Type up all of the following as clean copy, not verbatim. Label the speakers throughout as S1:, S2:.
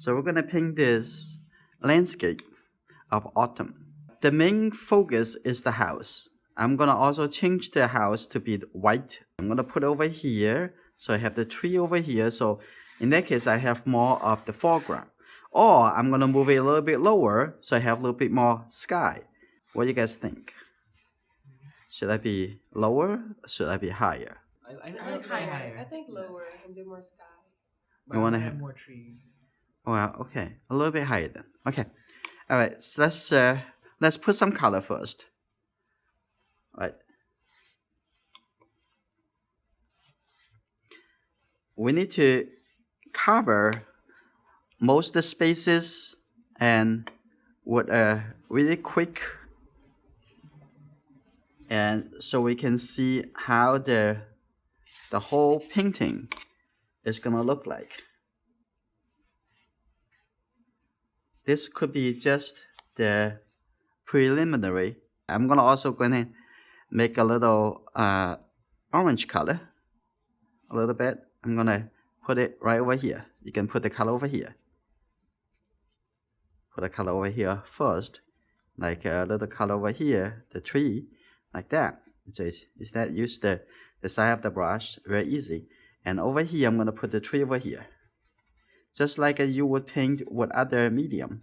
S1: So we're going to paint this landscape of autumn. The main focus is the house. I'm going to also change the house to be white. I'm going to put over here. So I have the tree over here. So in that case, I have more of the foreground. Or I'm going to move it a little bit lower. So I have a little bit more sky. What do you guys think? Should I be lower? Or should I be higher?
S2: I think higher. I think lower and do more sky.
S3: But
S1: You
S3: I
S1: want
S3: want
S1: to
S3: to have
S1: have
S3: more trees.
S1: Well, okay, a little bit higher then. Okay, all right. So let's put some color first. All right. We need to cover most of the spaces and with a really quick, and so we can see how the whole painting is gonna look like. This could be just the preliminary. I'm gonna also gonna make a little orange color, a little bit. I'm gonna put it right over here. You can put the color over here. Put the color over here first, like a little color over here, the tree, like that. So is that use the side of the brush, very easy. And over here, I'm gonna put the tree over here, just like you would paint with other medium.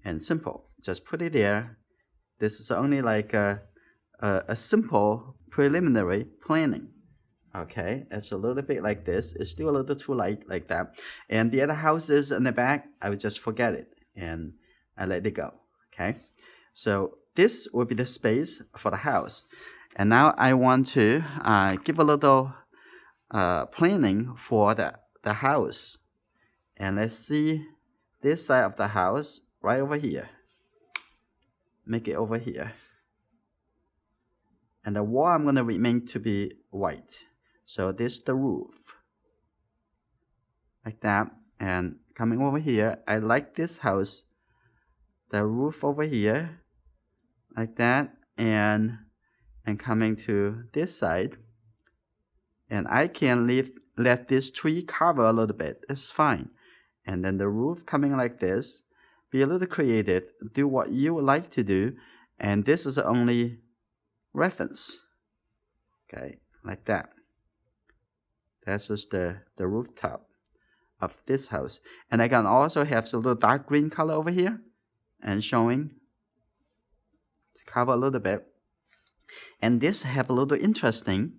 S1: And simple, just put it there. This is only like a simple preliminary planning. Okay, it's a little bit like this. It's still a little too light like that. And the other houses in the back, I would just forget it and I let it go. Okay, so this will be the space for the house. And now I want to give a little planning for the house. And let's see this side of the house right over here. Make it over here. And the wall I'm going to remain to be white. So this is the roof. Like that. And coming over here, I like this house. The roof over here. Like that. And coming to this side. And I can let this tree cover a little bit. It's fine. And then the roof coming like this. Be a little creative. Do what you would like to do. And this is the only reference. Okay, like that. That's just the rooftop of this house. And I can also have a little dark green color over here and showing to cover a little bit. And this have a little interesting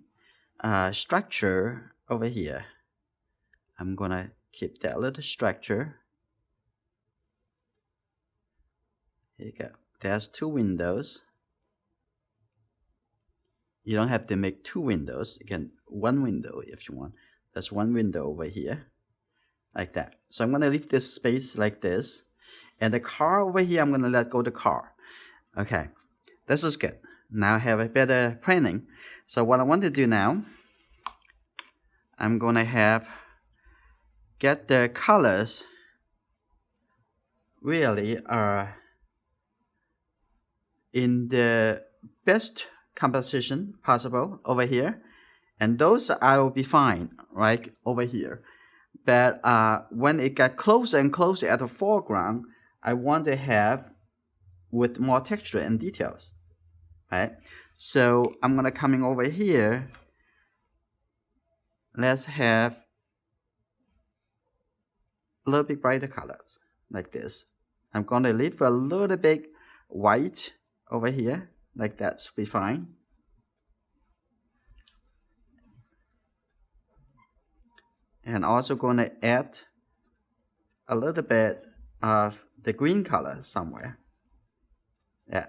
S1: structure over here. I'm gonna keep that little structure. Here you go. There's two windows. You don't have to make two windows. You can one window if you want. There's one window over here. Like that. So I'm going to leave this space like this. And the car over here, I'm going to let go the car. Okay. This is good. Now I have a better planning. So what I want to do now, I'm going to get the colors really in the best composition possible over here, and those I will be fine right over here. But when it got closer and closer at the foreground, I want to have with more texture and details, right? So I'm gonna coming over here. Let's have a little bit brighter colors like this. I'm gonna leave a little bit white over here. Like that should be fine. And also going to add a little bit of the green color somewhere. Yeah.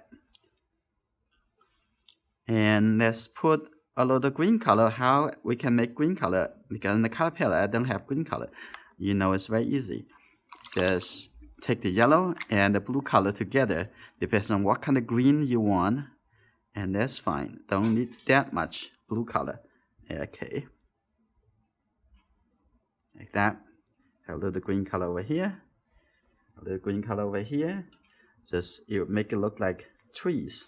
S1: And let's put a little green color. How we can make green color? Because in the color palette I don't have green color. You know, it's very easy. Just take the yellow and the blue color together, depends on what kind of green you want. And that's fine. Don't need that much blue color. Okay. Like that. Have a little green color over here. A little green color over here. Just you make it look like trees.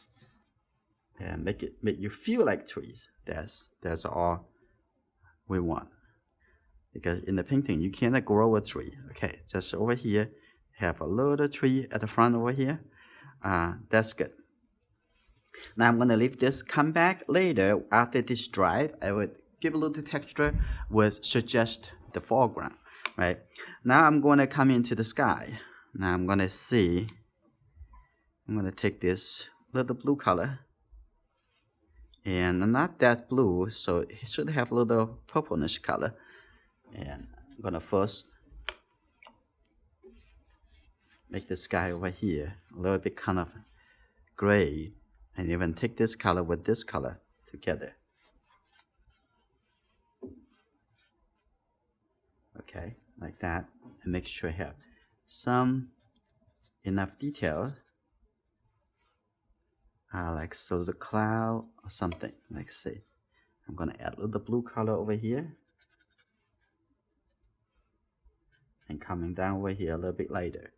S1: And make you feel like trees. That's all we want. because in the painting you cannot grow a tree. Okay, just over here, have a little tree at the front over here. That's good. Now I'm gonna leave this. Come back later after this dry. I would give a little texture, would suggest the foreground. Right now I'm gonna come into the sky. Now I'm gonna see. I'm gonna take this little blue color, and not that blue, so it should have a little purplish color. And I'm gonna first make the sky over here a little bit kind of gray, and even take this color with this color together. Okay, like that, and make sure I have some enough detail, like so the cloud or something. Like say, I'm gonna add a little blue color over here, and coming down over here a little bit lighter.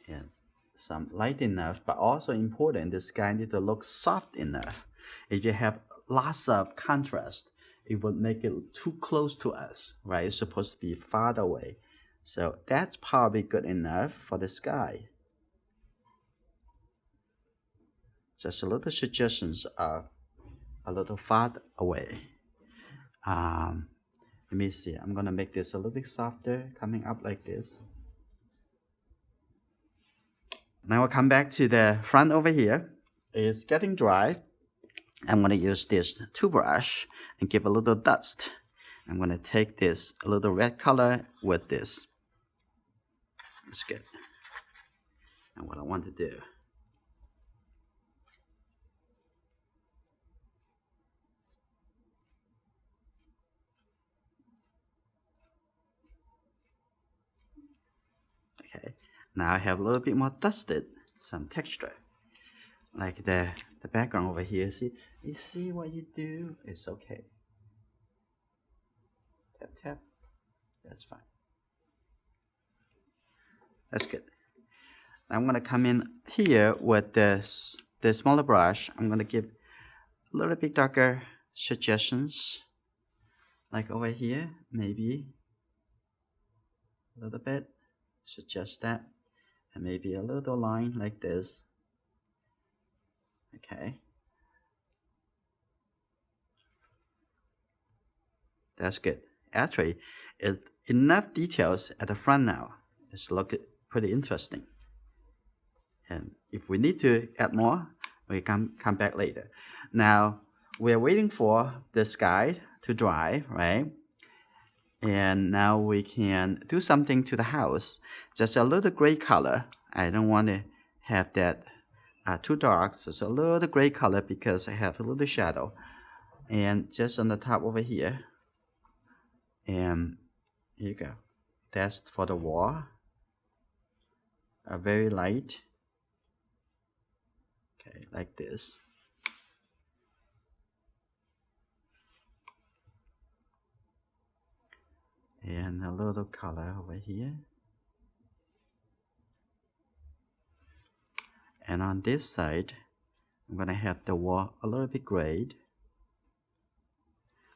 S1: Yes, some light enough, but also important, the sky need to look soft enough. If you have lots of contrast, it would make it too close to us, right? It's supposed to be far away. So that's probably good enough for the sky. Just a little suggestions of a little far away. Let me see, I'm gonna make this a little bit softer, coming up like this. Now I'll come back to the front over here. It's getting dry. I'm going to use this toothbrush and give a little dust. I'm going to take this a little red color with this. That's good. And what I want to do, okay, now I have a little bit more dusted, some texture. Like the background over here, see, you see what you do? It's okay. Tap, tap. That's fine. That's good. I'm going to come in here with the smaller brush. I'm going to give a little bit darker suggestions. Like over here, maybe a little bit. Suggest that. And maybe a little line like this. Okay. That's good. Actually, enough details at the front now. It's looking pretty interesting. And if we need to add more, we come back later. Now, we're waiting for the sky to dry, right? And now we can do something to the house. Just a little gray color. I don't want to have that too dark, so it's a little gray color because I have a little shadow. And just on the top over here. And here you go. That's for the wall. Very light. Okay, like this. And a little color over here. And on this side, I'm going to have the wall a little bit grayed.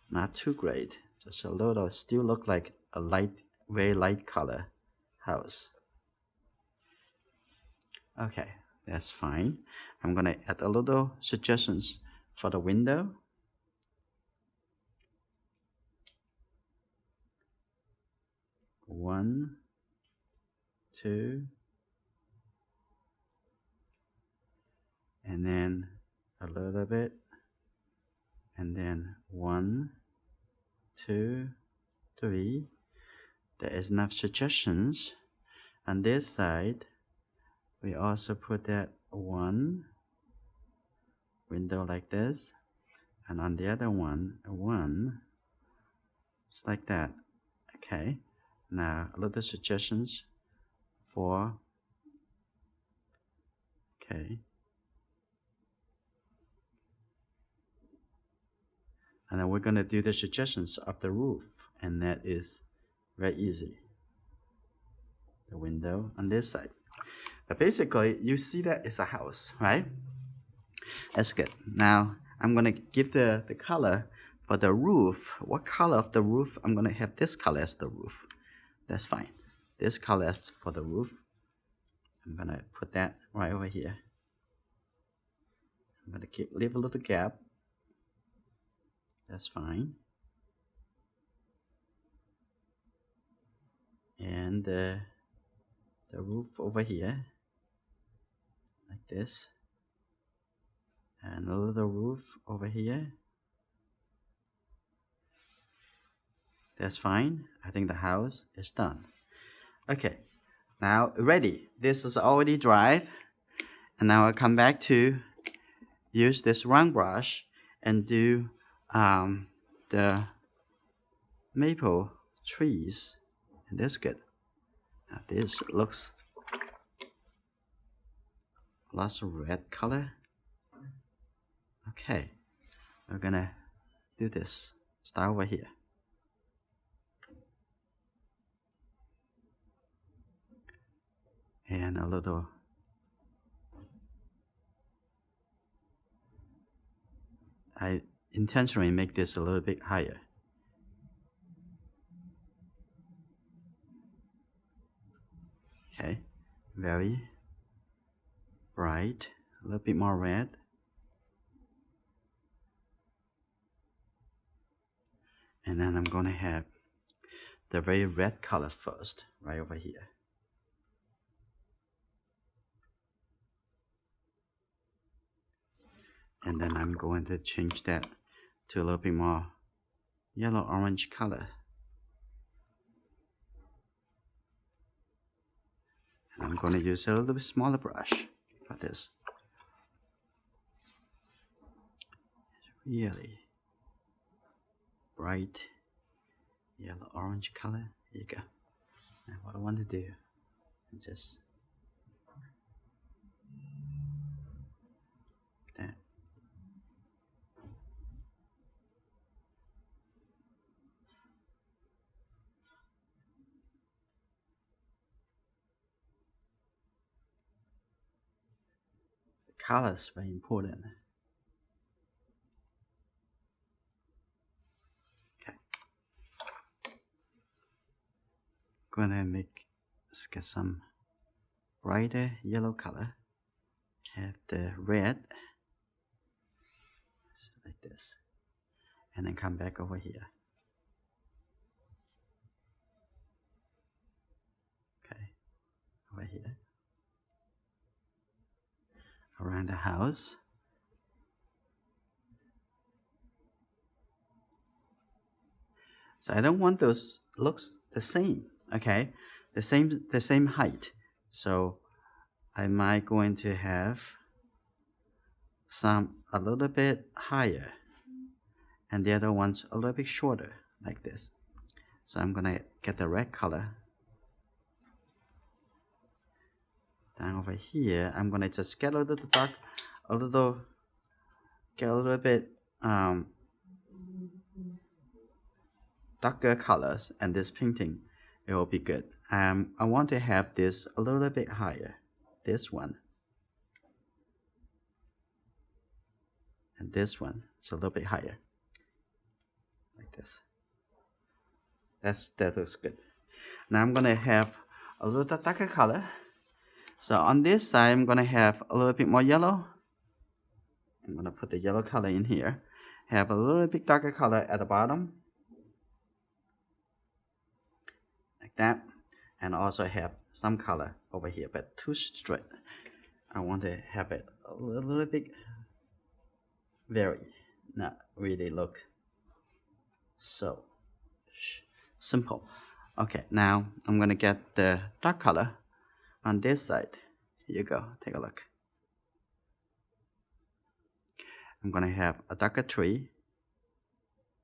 S1: Not too grayed, just a little, still look like a light, very light color house. Okay, that's fine. I'm going to add a little suggestions for the window. One, two, and then a little bit, and then 1, 2, 3. There is enough suggestions. On this side, we also put that one window like this, and on the other one, it's like that. Okay, now a little suggestions for, okay, and then we're going to do the suggestions of the roof, and that is very easy. The window on this side. But basically, you see that it's a house, right? That's good. Now I'm gonna give the color for the roof. What color of the roof? I'm gonna have this color as the roof. That's fine. This color as for the roof. I'm gonna put that right over here. I'm gonna leave a little gap. That's fine. And the roof over here, like this. And a little roof over here. That's fine. I think the house is done. Okay, now ready. This is already dried. And now I come back to use this round brush and do the maple trees. And that's good. Now this looks lots of red color. Okay, we're gonna do this. Start over here. And a little I intentionally make this a little bit higher. Okay, very bright, a little bit more red. And then I'm gonna have the very red color first, right over here. And then I'm going to change that to a little bit more yellow orange color. And I'm going to use a little bit smaller brush for this. It's really bright yellow orange color. Here you go. And what I want to do is just that. The color is very important. Okay. Gonna get some brighter yellow color. Have the red like this, and then come back over here. Okay, over here around the house. So I don't want those looks the same. Okay, the same height. So I might going to have some a little bit higher and the other ones a little bit shorter like this. So I'm gonna get the red color down over here. I'm gonna just get a little dark, get a little bit darker colors, and this painting it will be good. I want to have this a little bit higher, this one. And this one is a little bit higher, like this. That looks good. Now I'm gonna have a little darker color. So on this side, I'm gonna have a little bit more yellow. I'm gonna put the yellow color in here. Have a little bit darker color at the bottom, like that, and also have some color over here, but too straight. I want to have it a little bit very, not really look so simple. Okay, now I'm gonna get the dark color on this side. Here you go, take a look. I'm gonna have a darker tree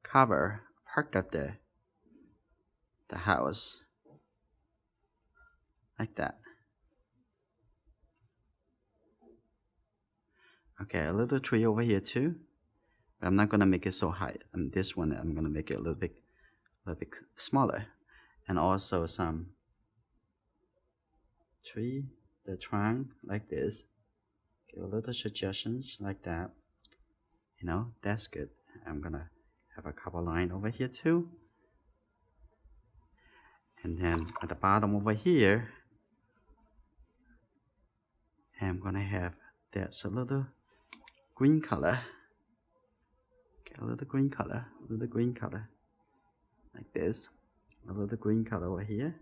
S1: cover part of the house, like that. Okay, a little tree over here too. But I'm not gonna make it so high. This one I'm gonna make it a little bit smaller, and also some tree, the trunk like this. give a little suggestions like that. You know, that's good. I'm gonna have a couple line over here too. And then at the bottom over here, I'm gonna have that's a little green color. Okay, a little green color, a little green color. Like this. A little green color over here.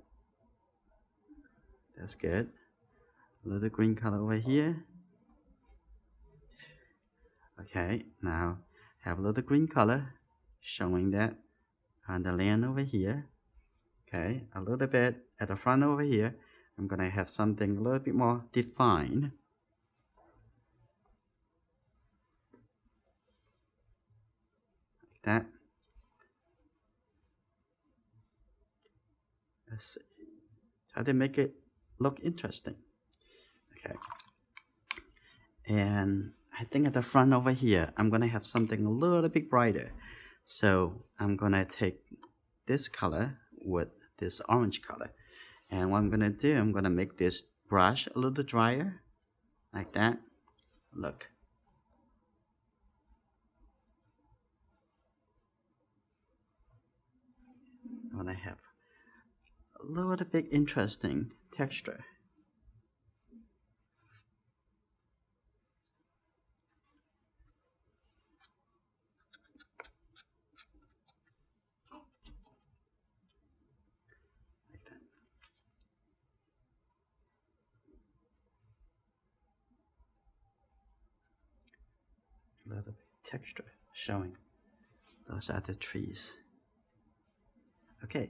S1: That's good. A little green color over here. Okay, now have a little green color showing that on the land over here. Okay, a little bit at the front over here. I'm gonna have something a little bit more defined. Like that. Let's see. Try to make it look interesting. Okay. And I think at the front over here, I'm gonna have something a little bit brighter. So I'm gonna take this color with this orange color. And what I'm gonna do, I'm gonna make this brush a little drier. Like that. Look. I'm gonna have a little bit interesting texture. Like that. A little bit texture showing. Those are the trees. Okay.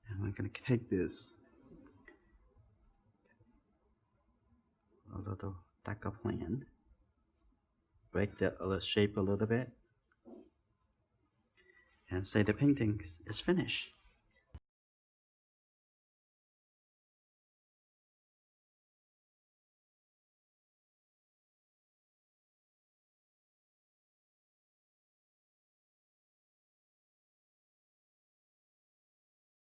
S1: And we're gonna take this a little darker plan. Break the shape a little bit. And say the painting is finished.